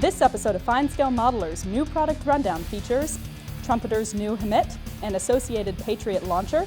This episode of FineScale Modeler's new product rundown features Trumpeter's new HEMTT and associated Patriot launcher,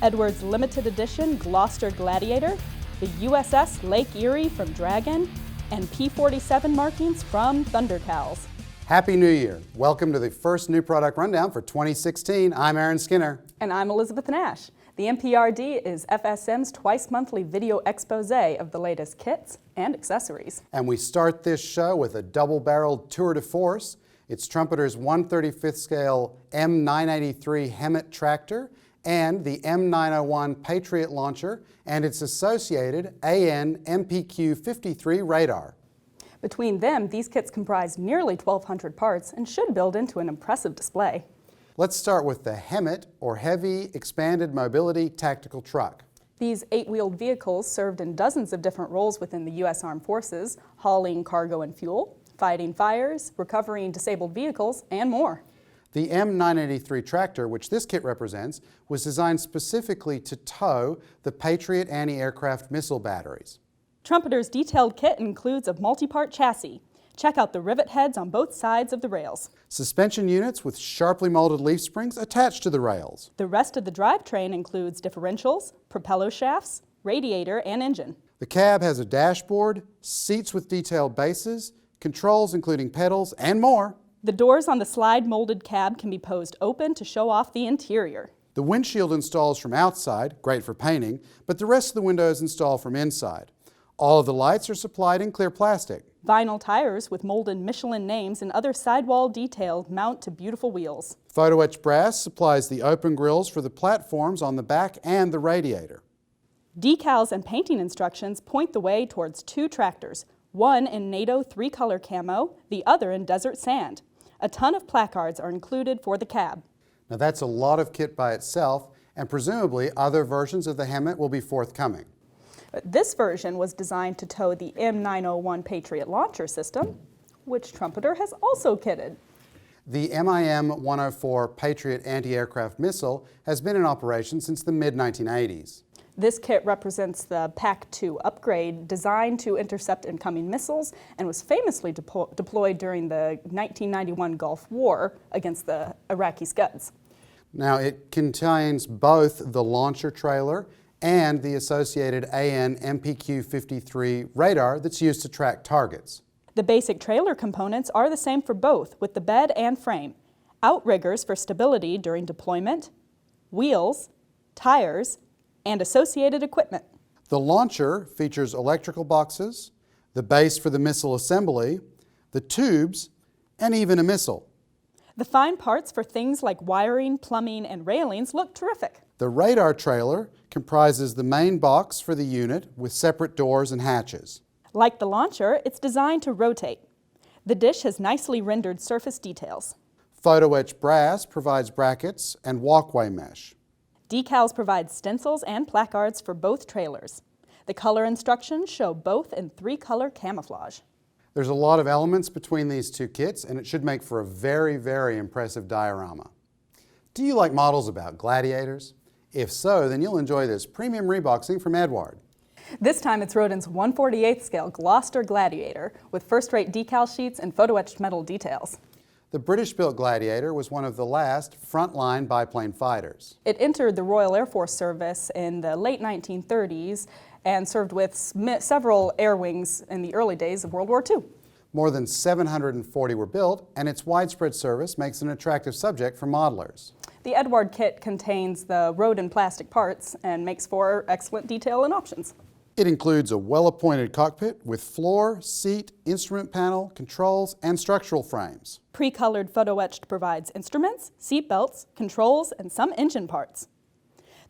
Eduard's limited edition Gloster Gladiator, the USS Lake Erie from Dragon, and P-47 markings from Thundercals. Happy New Year. Welcome to the first new product rundown for 2016. I'm Aaron Skinner. And I'm Elizabeth Nash. The NPRD is FSM's twice-monthly video expose of the latest kits and accessories. And we start this show with a double-barreled tour de force. It's Trumpeter's 1/35th scale M983 HEMTT tractor and the M901 Patriot launcher and its associated AN MPQ-53 radar. Between them, these kits comprise nearly 1,200 parts and should build into an impressive display. Let's start with the HEMTT, or Heavy Expanded Mobility Tactical Truck. These 8-wheeled vehicles served in dozens of different roles within the U.S. Armed Forces, hauling cargo and fuel, fighting fires, recovering disabled vehicles, and more. The M983 tractor, which this kit represents, was designed specifically to tow the Patriot anti-aircraft missile batteries. Trumpeter's detailed kit includes a multi-part chassis. Check out the rivet heads on both sides of the rails. Suspension units with sharply molded leaf springs attached to the rails. The rest of the drivetrain includes differentials, propeller shafts, radiator, and engine. The cab has a dashboard, seats with detailed bases, controls including pedals, and more. The doors on the slide-molded cab can be posed open to show off the interior. The windshield installs from outside, great for painting, but the rest of the windows install from inside. All of the lights are supplied in clear plastic. Vinyl tires with molded Michelin names and other sidewall detail mount to beautiful wheels. Photo etched brass supplies the open grills for the platforms on the back and the radiator. Decals and painting instructions point the way towards two tractors, one in NATO 3-color camo, the other in desert sand. A ton of placards are included for the cab. Now that's a lot of kit by itself, and presumably other versions of the HEMTT will be forthcoming. But this version was designed to tow the M901 Patriot launcher system, which Trumpeter has also kitted. The MIM-104 Patriot anti-aircraft missile has been in operation since the mid-1980s. This kit represents the PAC-2 upgrade designed to intercept incoming missiles and was famously deployed during the 1991 Gulf War against the Iraqi Scuds. Now it contains both the launcher trailer and the associated AN MPQ-53 radar that's used to track targets. The basic trailer components are the same for both, with the bed and frame, outriggers for stability during deployment, wheels, tires, and associated equipment. The launcher features electrical boxes, the base for the missile assembly, the tubes, and even a missile. The fine parts for things like wiring, plumbing, and railings look terrific. The radar trailer comprises the main box for the unit with separate doors and hatches. Like the launcher, it's designed to rotate. The dish has nicely rendered surface details. Photo etched brass provides brackets and walkway mesh. Decals provide stencils and placards for both trailers. The color instructions show both in 3-color camouflage. There's a lot of elements between these two kits, and it should make for a very, very impressive diorama. Do you like models about gladiators? If so, then you'll enjoy this premium reboxing from Eduard. This time it's Rodin's 1/48th scale Gloster Gladiator with first-rate decal sheets and photo-etched metal details. The British-built Gladiator was one of the last frontline biplane fighters. It entered the Royal Air Force service in the late 1930s and served with several air wings in the early days of World War II. More than 740 were built, and its widespread service makes it an attractive subject for modelers. The Eduard kit contains the Rodin plastic parts and makes for excellent detail and options. It includes a well-appointed cockpit with floor, seat, instrument panel, controls, and structural frames. Pre-colored photo-etched provides instruments, seat belts, controls, and some engine parts.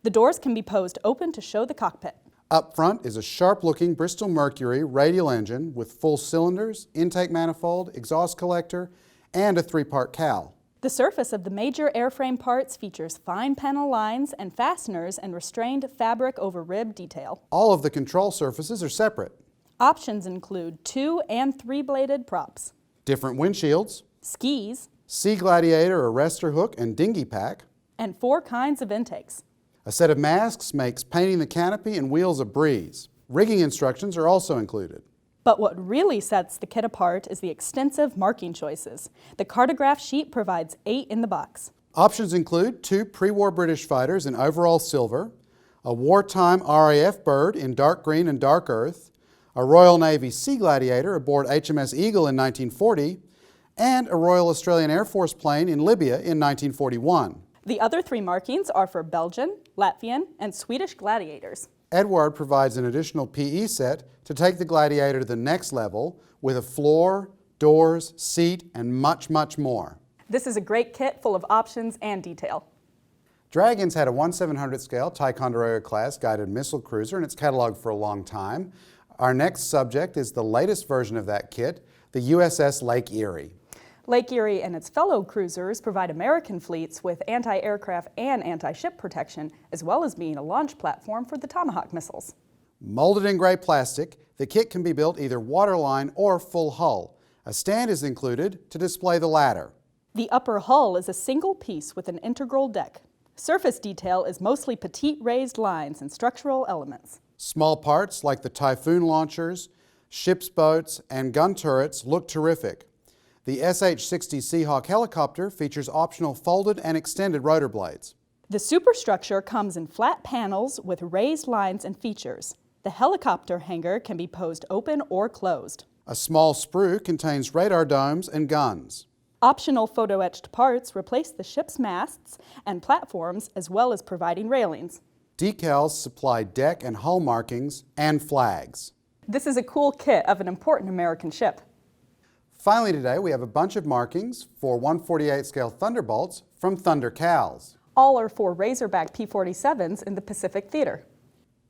The doors can be posed open to show the cockpit. Up front is a sharp-looking Bristol Mercury radial engine with full cylinders, intake manifold, exhaust collector, and a 3-part cowl. The surface of the major airframe parts features fine panel lines and fasteners and restrained fabric over rib detail. All of the control surfaces are separate. Options include 2- and 3-bladed props, Different windshields, skis, Sea Gladiator arrestor hook and dinghy pack. and 4 kinds of intakes. A set of masks makes painting the canopy and wheels a breeze. Rigging instructions are also included. But what really sets the kit apart is the extensive marking choices. The cartograph sheet provides 8 in the box. Options include 2 pre-war British fighters in overall silver, a wartime RAF bird in dark green and dark earth, a Royal Navy Sea Gladiator aboard HMS Eagle in 1940, and a Royal Australian Air Force plane in Libya in 1941. The other 3 markings are for Belgian, Latvian, and Swedish Gladiators. Eduard provides an additional PE set to take the Gladiator to the next level with a floor, doors, seat, and much, much more. This is a great kit full of options and detail. Dragon's had a 1/700 scale Ticonderoga class guided missile cruiser in its catalog for a long time. Our next subject is the latest version of that kit, the USS Lake Erie. Lake Erie and its fellow cruisers provide American fleets with anti-aircraft and anti-ship protection, as well as being a launch platform for the Tomahawk missiles. Molded in gray plastic, the kit can be built either waterline or full hull. A stand is included to display the latter. The upper hull is a single piece with an integral deck. Surface detail is mostly petite raised lines and structural elements. Small parts like the Typhoon launchers, ship's boats, and gun turrets look terrific. The SH-60 Seahawk helicopter features optional folded and extended rotor blades. The superstructure comes in flat panels with raised lines and features. The helicopter hangar can be posed open or closed. A small sprue contains radar domes and guns. Optional photo-etched parts replace the ship's masts and platforms, as well as providing railings. Decals supply deck and hull markings and flags. This is a cool kit of an important American ship. Finally today, we have a bunch of markings for 1/48 scale Thunderbolts from Thundercals. All are for Razorback P-47s in the Pacific Theater.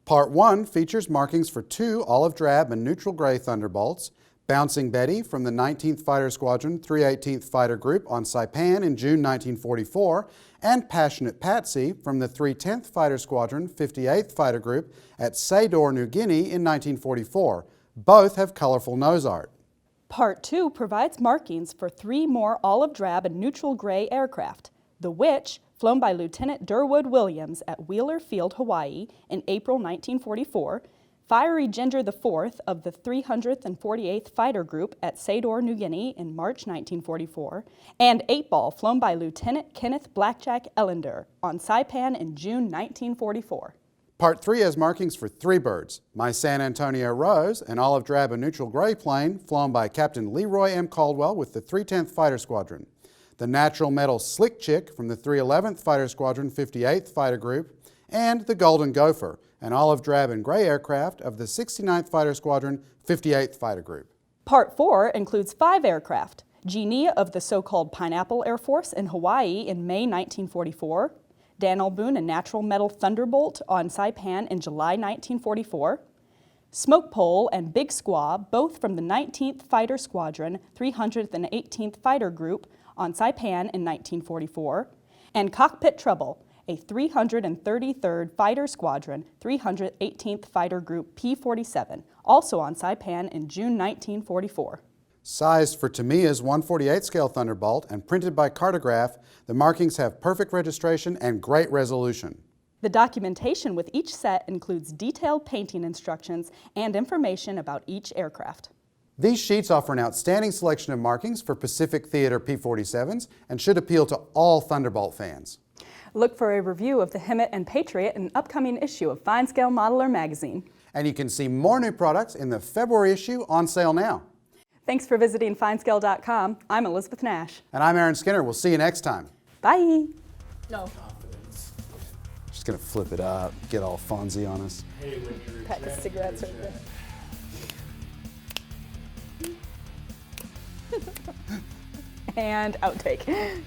Part 1 features markings for 2 olive drab and neutral gray Thunderbolts, Bouncing Betty from the 19th Fighter Squadron 318th Fighter Group on Saipan in June 1944, and Passionate Patsy from the 310th Fighter Squadron 58th Fighter Group at Sador, New Guinea in 1944. Both have colorful nose art. Part 2 provides markings for 3 more olive drab and neutral gray aircraft. The Witch, flown by Lieutenant Durwood Williams at Wheeler Field, Hawaii in April 1944, Fiery Ginger IV of the 348th Fighter Group at Sador, New Guinea in March 1944, and 8-Ball, flown by Lieutenant Kenneth Blackjack Ellender on Saipan in June 1944. Part 3 has markings for 3 birds, My San Antonio Rose, an olive drab and neutral gray plane flown by Captain Leroy M. Caldwell with the 310th Fighter Squadron, the Natural Metal Slick Chick from the 311th Fighter Squadron 58th Fighter Group, and the Golden Gopher, an olive drab and gray aircraft of the 69th Fighter Squadron 58th Fighter Group. Part 4 includes 5 aircraft, Genia of the so-called Pineapple Air Force in Hawaii in May 1944, Dan Boone and Natural Metal Thunderbolt on Saipan in July 1944, Smoke Pole and Big Squaw, both from the 19th Fighter Squadron 318th Fighter Group on Saipan in 1944, and Cockpit Trouble, a 333rd Fighter Squadron 318th Fighter Group P-47, also on Saipan in June 1944. Sized for Tamiya's 1/48 scale Thunderbolt and printed by Cartograph, the markings have perfect registration and great resolution. The documentation with each set includes detailed painting instructions and information about each aircraft. These sheets offer an outstanding selection of markings for Pacific Theater P-47s and should appeal to all Thunderbolt fans. Look for a review of the HEMTT and Patriot in an upcoming issue of FineScale Modeler magazine. And you can see more new products in the February issue on sale now. Thanks for visiting FineScale.com. I'm Elizabeth Nash. And I'm Aaron Skinner. We'll see you next time. Bye. No. Just gonna flip it up, get all Fonzie on us. Pack of cigarettes right there. And outtake.